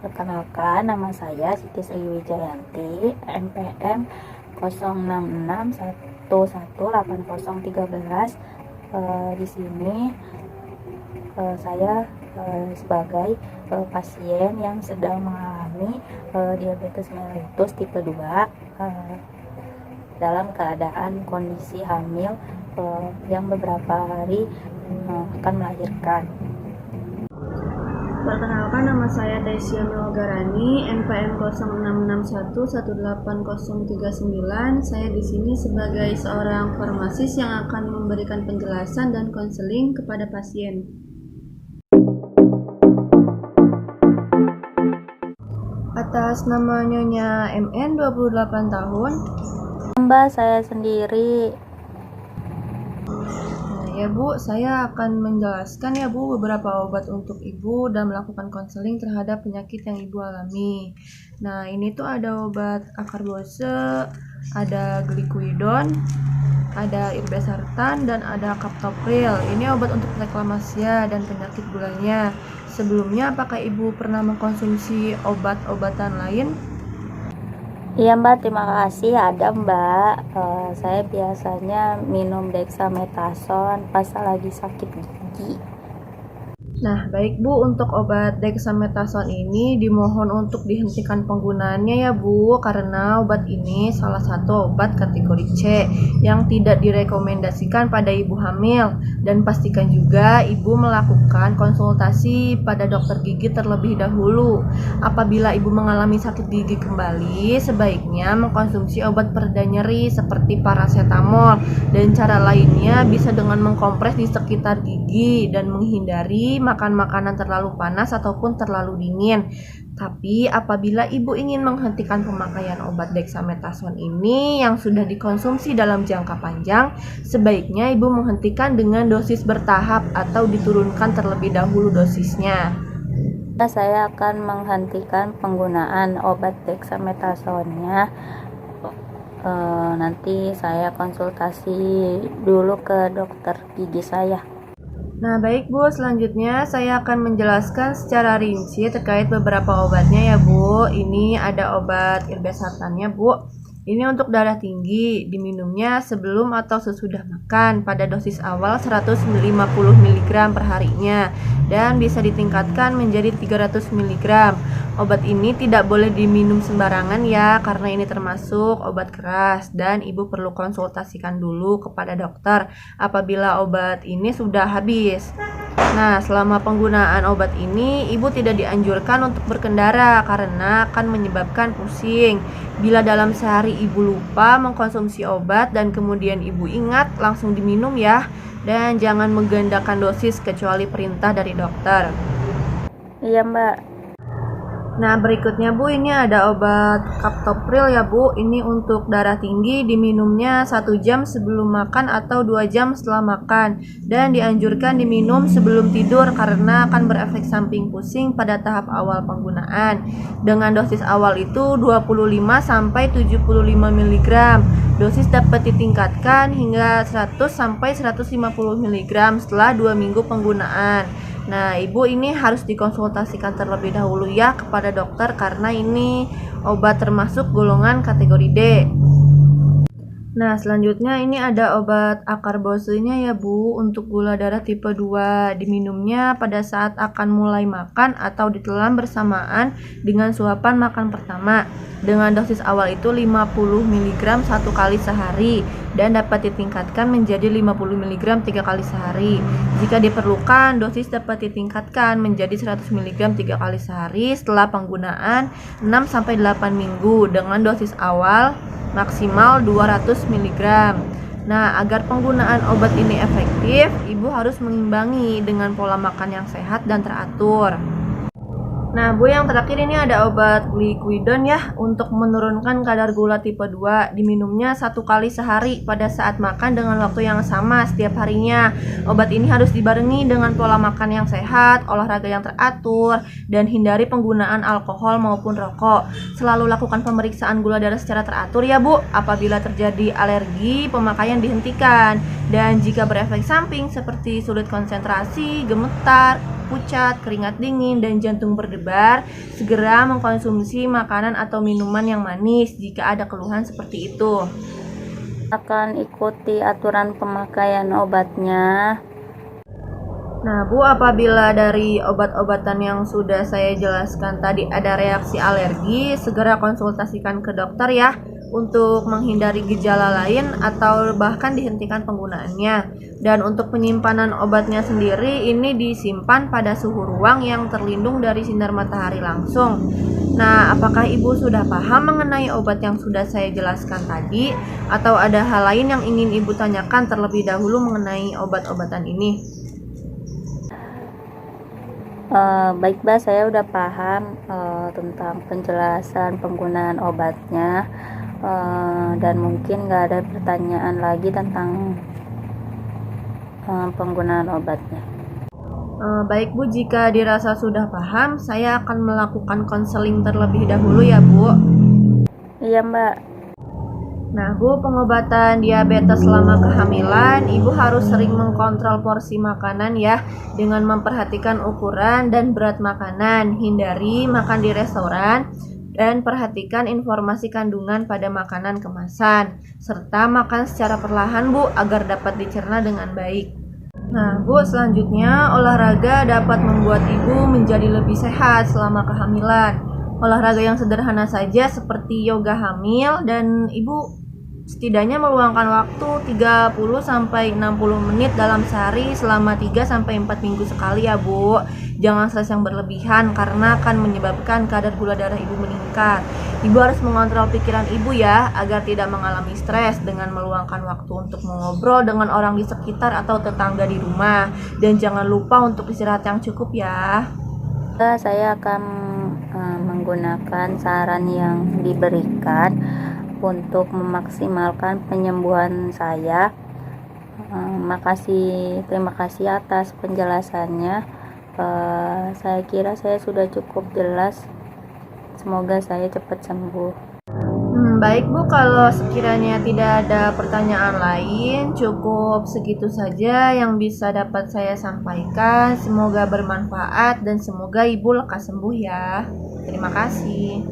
Perkenalkan, nama saya Siti Sriwijayanti, NPM 0661180013. Di sini saya sebagai pasien yang sedang mengalami diabetes mellitus tipe 2 dalam keadaan kondisi hamil yang beberapa hari akan melahirkan. Perkenalkan, nama saya Daisya Melgarani, NPM 0661180039. Saya di sini sebagai seorang farmasis yang akan memberikan penjelasan dan konseling kepada pasien. Atas nama Nyonya MN, 28 tahun. Mbak, saya sendiri. Ya Bu, saya akan menjelaskan ya Bu beberapa obat untuk Ibu dan melakukan konseling terhadap penyakit yang Ibu alami. Nah, ini tuh ada obat akarbose, ada glikuidon, ada irbesartan, dan ada kaptopril. Ini obat untuk preeklamsia dan penyakit gulanya. Sebelumnya, apakah Ibu pernah mengkonsumsi obat-obatan lain? Iya Mbak, terima kasih. Ada Mbak, saya biasanya minum dexamethasone pas lagi sakit gigi. Nah, baik Bu, untuk obat dexamethasone ini dimohon untuk dihentikan penggunaannya ya Bu, karena obat ini salah satu obat kategori C yang tidak direkomendasikan pada ibu hamil, dan pastikan juga ibu melakukan konsultasi pada dokter gigi terlebih dahulu. Apabila ibu mengalami sakit gigi kembali, sebaiknya mengkonsumsi obat pereda nyeri seperti paracetamol, dan cara lainnya bisa dengan mengkompres di sekitar gigi dan menghindari makan makanan terlalu panas ataupun terlalu dingin. Tapi apabila ibu ingin menghentikan pemakaian obat dexamethasone ini yang sudah dikonsumsi dalam jangka panjang, sebaiknya ibu menghentikan dengan dosis bertahap atau diturunkan terlebih dahulu dosisnya. Saya akan menghentikan penggunaan obat dexamethasone-nya. Nanti saya konsultasi dulu ke dokter gigi saya. Nah, baik Bu, selanjutnya saya akan menjelaskan secara rinci terkait beberapa obatnya ya Bu. Ini ada obat irbesartannya Bu. Ini untuk darah tinggi, diminumnya sebelum atau sesudah makan pada dosis awal 150 mg per harinya dan bisa ditingkatkan menjadi 300 mg. Obat ini tidak boleh diminum sembarangan ya, karena ini termasuk obat keras dan ibu perlu konsultasikan dulu kepada dokter apabila obat ini sudah habis. Nah, selama penggunaan obat ini, ibu tidak dianjurkan untuk berkendara karena akan menyebabkan pusing. Bila dalam sehari ibu lupa mengkonsumsi obat dan kemudian ibu ingat, langsung diminum ya. Dan jangan menggandakan dosis kecuali perintah dari dokter. Iya Mbak. Nah, berikutnya Bu, ini ada obat kaptopril ya Bu. Ini untuk darah tinggi, diminumnya 1 jam sebelum makan atau 2 jam setelah makan, dan dianjurkan diminum sebelum tidur karena akan berefek samping pusing pada tahap awal penggunaan. Dengan dosis awal itu 25-75 mg. Dosis dapat ditingkatkan hingga 100-150 mg setelah 2 minggu penggunaan. Nah, ibu ini harus dikonsultasikan terlebih dahulu ya kepada dokter karena ini obat termasuk golongan kategori D. Nah, selanjutnya ini ada obat akarbosenya ya Bu, untuk gula darah tipe 2. Diminumnya pada saat akan mulai makan atau ditelan bersamaan dengan suapan makan pertama. Dengan dosis awal itu 50 mg 1 kali sehari dan dapat ditingkatkan menjadi 50 mg 3 kali sehari. Jika diperlukan, dosis dapat ditingkatkan menjadi 100 mg 3 kali sehari setelah penggunaan 6-8 minggu dengan dosis awal maksimal 200 mg. Nah, agar penggunaan obat ini efektif, ibu harus mengimbangi dengan pola makan yang sehat dan teratur. Nah Bu, yang terakhir ini ada obat glikuidon ya, untuk menurunkan kadar gula tipe 2. Diminumnya 1 kali sehari pada saat makan dengan waktu yang sama setiap harinya. Obat ini harus dibarengi dengan pola makan yang sehat, olahraga yang teratur, dan hindari penggunaan alkohol maupun rokok. Selalu lakukan pemeriksaan gula darah secara teratur ya Bu. Apabila terjadi alergi, pemakaian dihentikan. Dan jika berefek samping seperti sulit konsentrasi, gemetar, pucat, keringat dingin, dan jantung berdebar, segera mengkonsumsi makanan atau minuman yang manis jika ada keluhan seperti itu. Akan ikuti aturan pemakaian obatnya. Nah, Bu, apabila dari obat-obatan yang sudah saya jelaskan tadi ada reaksi alergi, segera konsultasikan ke dokter ya untuk menghindari gejala lain atau bahkan dihentikan penggunaannya. Dan untuk penyimpanan obatnya sendiri ini disimpan pada suhu ruang yang terlindung dari sinar matahari langsung. Nah, apakah Ibu sudah paham mengenai obat yang sudah saya jelaskan tadi atau ada hal lain yang ingin Ibu tanyakan terlebih dahulu mengenai obat-obatan ini? Baik Mbak, saya udah paham tentang penjelasan penggunaan obatnya, dan mungkin nggak ada pertanyaan lagi tentang penggunaan obatnya. Baik Bu, jika dirasa sudah paham, saya akan melakukan konseling terlebih dahulu ya Bu. Iya Mbak. Nah Bu, pengobatan diabetes selama kehamilan, Ibu harus sering mengkontrol porsi makanan ya, dengan memperhatikan ukuran dan berat makanan, hindari makan di restoran, dan perhatikan informasi kandungan pada makanan kemasan, serta makan secara perlahan Bu, agar dapat dicerna dengan baik. Nah Bu, selanjutnya olahraga dapat membuat Ibu menjadi lebih sehat selama kehamilan. Olahraga yang sederhana saja seperti yoga hamil dan Ibu setidaknya meluangkan waktu 30-60 menit dalam sehari selama 3-4 minggu sekali ya Bu. Jangan stres yang berlebihan karena akan menyebabkan kadar gula darah Ibu meningkat. Ibu harus mengontrol pikiran Ibu ya agar tidak mengalami stres dengan meluangkan waktu untuk mengobrol dengan orang di sekitar atau tetangga di rumah. Dan jangan lupa untuk istirahat yang cukup ya. Saya akan menggunakan saran yang diberikan untuk memaksimalkan penyembuhan saya. Terima kasih atas penjelasannya. Saya kira saya sudah cukup jelas. Semoga saya cepat sembuh. Baik Bu, kalau sekiranya tidak ada pertanyaan lain, cukup segitu saja yang bisa dapat saya sampaikan. Semoga bermanfaat dan semoga Ibu lekas sembuh ya. Terima kasih.